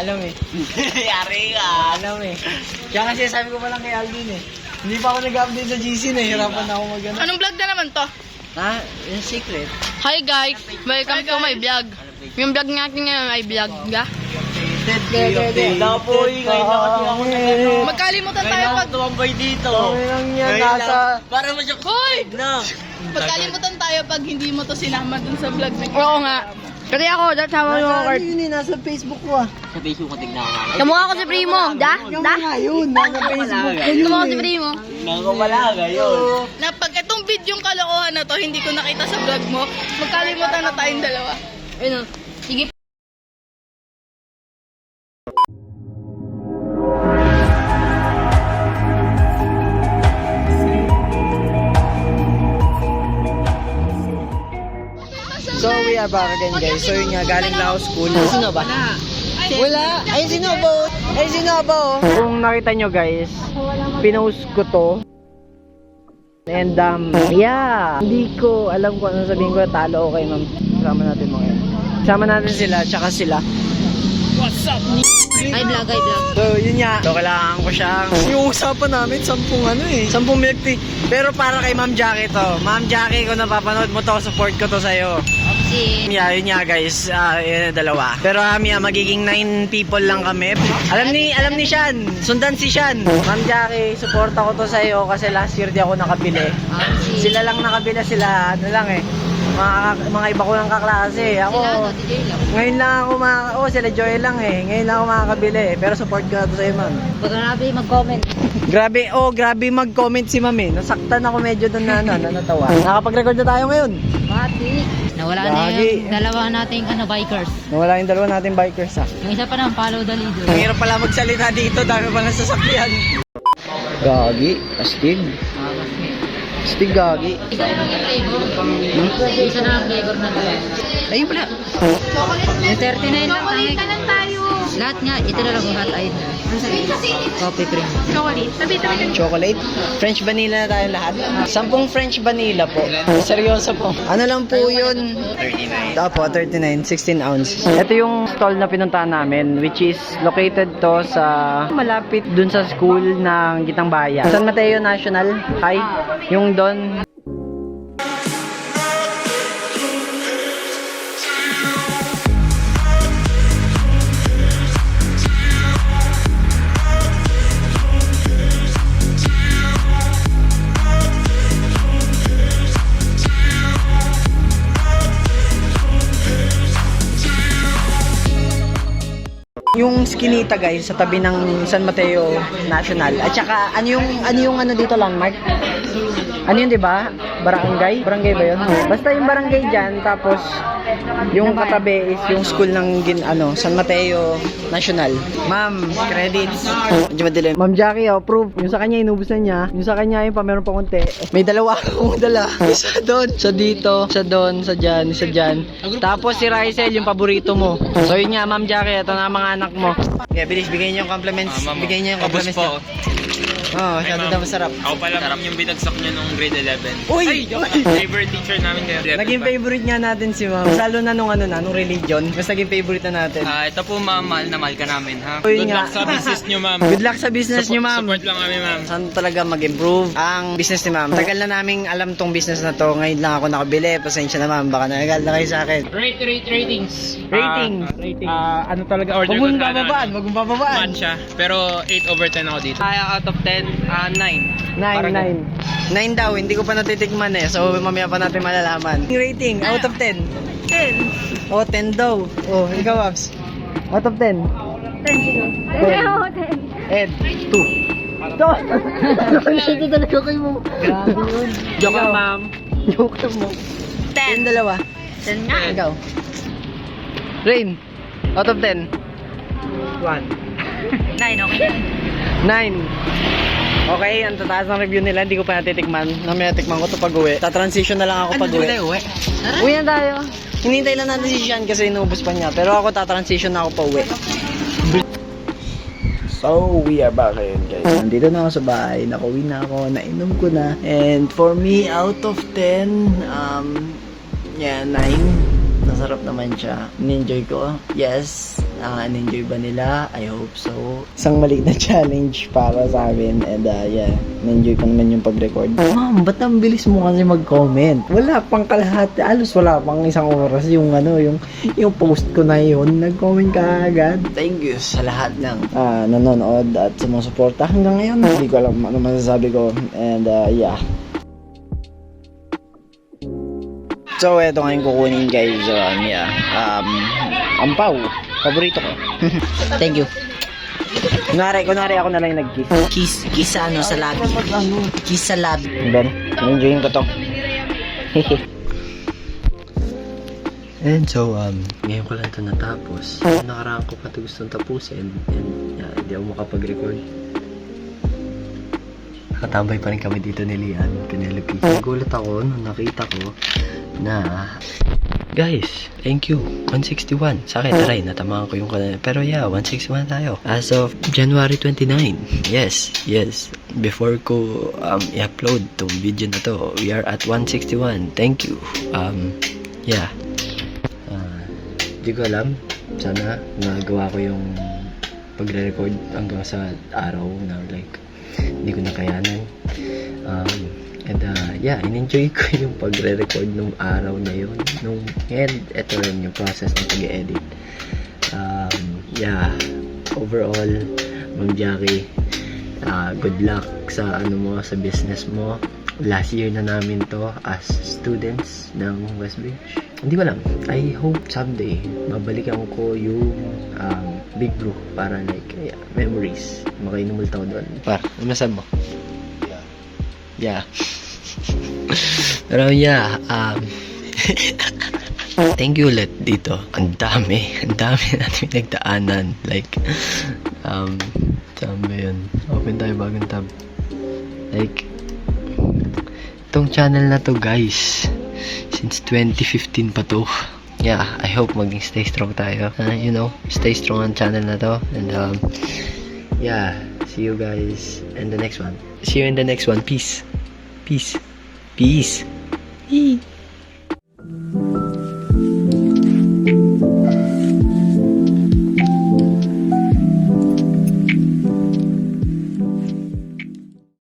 alam eh. Yari ka. Alam eh. Kaya kasi sabi ko pa lang kay Alvin eh. Hindi pa ako nag-update sa GC, nahihirapan na ako mag-ano. Anong vlog na naman to? Ha? Yung secret. Hi guys! Welcome to my vlog. Yung vlog natin ngayon ay vlog, ga? Dapoy, ngayon na kasi ako nag-ano. Magkalimutan tayo Ngayon pag... ako tumambay dito. Kami lang yan, Ngayon lang. nasa... Para mo siya Hoy! na. Magkalimutan tayo pag hindi mo to sinama dun sa vlog na. Oo nga. Kasi ako, that's how I Nasa work. ano yun eh, nasa Facebook ko ah. Sa Facebook ko tignan ko. Kamukha ko si Primo. Da? Yung nga yun, nasa Facebook ko yun Kamukha ko si eh. Primo. Nakakapalaga yun. Na pag itong video yung kalokohan na to, hindi ko nakita sa vlog mo, magkalimutan na tayong dalawa. Ayun o. Sige. So we are back again guys. So yun nga, galing lang ako school. Sino ba? Wala. Ay, sino ba? Ay, sino ba? Kung nakita nyo guys, pinost ko to. And yeah. Hindi ko alam kung ano sabihin ko. Talo okay ma'am. Kasama natin mga yan. Kasama natin sila, tsaka sila. Ay vlog, ay vlog. So yun nga. So kailangan ko siyang... Yung usapan namin, 10 milk tea. Pero para kay Ma'am Jackie to. Ma'am Jackie, kung napapanood mo to, support ko to sa'yo. Kasi... Yeah, yun nga guys, yun na dalawa. Pero magiging 9 people lang kami. Alam ni Shan, sundan si Shan. Ma'am Jackie, support ako to sa'yo kasi last year di ako nakabili. Sila lang nakabili, sila ano lang eh. Mga iba ko lang kaklase. Ako, ngayon lang ako sila Joy lang eh. Ngayon lang ako makakabili eh. Pero support ko na to sa'yo ma'am. Grabe mag-comment. Grabe mag-comment si ma'am eh. Nasaktan ako medyo doon na natawa. Nakapag-record na tayo ngayon. Mati. Nawala na yung dalawa nating bikers. Nawala yung dalawa nating bikers ha. Yung isa pa na follow the leader. Ang hirap pala magsalita dito, dami pa ng sasakyan. Gagi, astig. Astig gagi. Isa na ang flavor na to. Ayun pala. Yung 39 lang. Chocolate na lang tayo. Lahat nga, ito na lang hot ice na. Coffee cream. Chocolate. Chocolate. French vanilla na tayo lahat. 10 French vanilla po. Seryoso po. Ano lang po yun? 39. Opo, 39, 16 ounce. Ito yung stall na pinuntahan namin, which is located to sa malapit dun sa school ng Gitang Bayan. San Mateo National High. Yung doon. Yung Skinita guys sa tabi ng San Mateo National. At saka ano yung dito landmark? Ano yun, 'di ba? Barangay ba 'yun? Basta yung barangay diyan tapos yung katabi is yung school ng San Mateo National. Ma'am, credits. Medyo madilim. Ma'am Jackie, proof. Yung sa kanya inubos na niya. Yung sa kanya yung pa meron pa konti. May dalawa akong dala. Isa doon, sa dito, sa doon, sa dyan, isa dyan. Tapos si Rysel, yung paborito mo. So yun nga, Ma'am Jackie, ito na mga anak mo. Okay, bilis, bigay niyo yung compliments. Bigay niyo yung compliments. po. Oh, masyado daw masarap. Ako pala ma'am yung binagsak niyo nung grade 11. Uy! Favorite teacher namin kayo. Naging favorite nga natin si Ma'am. Lalo na nung religion. Mas naging favorite na natin. Ito po ma'am, mahal na mahal ka namin ha. Uy, Good nga. luck sa business niyo ma'am. Good luck sa business niyo, Ma'am. Support lang kami ma'am. Saan talaga mag-improve ang business ni Ma'am. Tagal na naming alam tong business na to. Ngayon lang ako nakabili. Pasensya na Ma'am. Baka nagagal na kayo sa akin. Ratings. Rating. Ano talaga order Huwag ko mong bababaan. Huwag mong bababaan. Man siya. Pero 8/10 ako dito. Out of 10, 9. 9 daw. Hindi ko pa natitikman eh. So mamaya pa natin malalaman. Rating. Out of 10. 10. Oh, 10 daw. Oh, ikaw, Abs. Out of 10. 10. Ed. 2. Ito. Ito talaga kayo mo. Grabe yun. Joke lang ma'am. Joke mo. 10 dalawa. 10 nga. Ikaw. Rain. Out of 10. 1. 9, okay. 9. Okay, ang tataas ng review nila. Hindi ko pa natitikman. Namaya tikman ko ito pag uwi. Ta-transition na lang ako pag uwi. Uwi na tayo. Hinihintay lang natin si Sean kasi inuubos pa niya. Pero ako ta-transition na ako pa uwi. So, we are back again guys. Nandito na ako sa bahay. Nakauwi na ako. Nainom ko na. And for me, out of 10, 9. Nasarap naman siya. In-enjoy ko. Yes. Na-enjoy ba nila? I hope so. Isang maliit na challenge para sa amin. And yeah, na-enjoy ko naman yung pag-record. Ma'am, ba't ang bilis mo kasi mag-comment? Wala pang kalahati. Alos wala pang isang oras yung yung post ko na yun. Nag-comment ka agad. Thank you sa lahat ng nanonood at sumusuporta hanggang ngayon. Hindi ko alam ano masasabi ko. And yeah. So, eto ngayon kukunin guys. Yeah. Ampaw. Paborito ko. Thank you. Kunwari ako na lang yung nag-kiss. Kiss sa sa labi. Kiss sa labi. Ben, enjoyin ko to. And so, ngayon ko lang ito natapos. Nakaraan ko pa ito gustong tapusin. And yeah, hindi ako makapag-record. Nakatambay pa rin kami dito ni Lian, Penelope. Nagulat ako nung nakita ko na guys, thank you 161. Sa akin, taray, natamaan ko yung kanina. Pero yeah, 161 tayo as of January 29. Yes, before ko i-upload tong video na to, we are at 161. Thank you. Yeah, di ko alam, sana nagawa ko yung pagre-record hanggang sa araw na like hindi ko nakayanan. And yeah, in-enjoy ko yung pagre-record nung araw na yun. And ito rin yung process ng pag-edit. Yeah, overall, Ma'am Jackie, good luck sa sa business mo. Last year na namin to as students ng Westbridge. Hindi ko alam. I hope someday babalikan ko yung Big Blue para like memories. Makainom ulit ako doon. Par, ano masabi mo? Yeah. Pero yeah, thank you ulit dito. Ang dami natin nagdaanan. Like, saan ba yun? Open tayo bagong tab. Like, itong channel na to guys, since 2015 pa to. Yeah, I hope maging stay strong tayo. Stay strong ang channel na to. And yeah, see you guys in the next one. See you in the next one. Peace. Peace. Peace. Peace.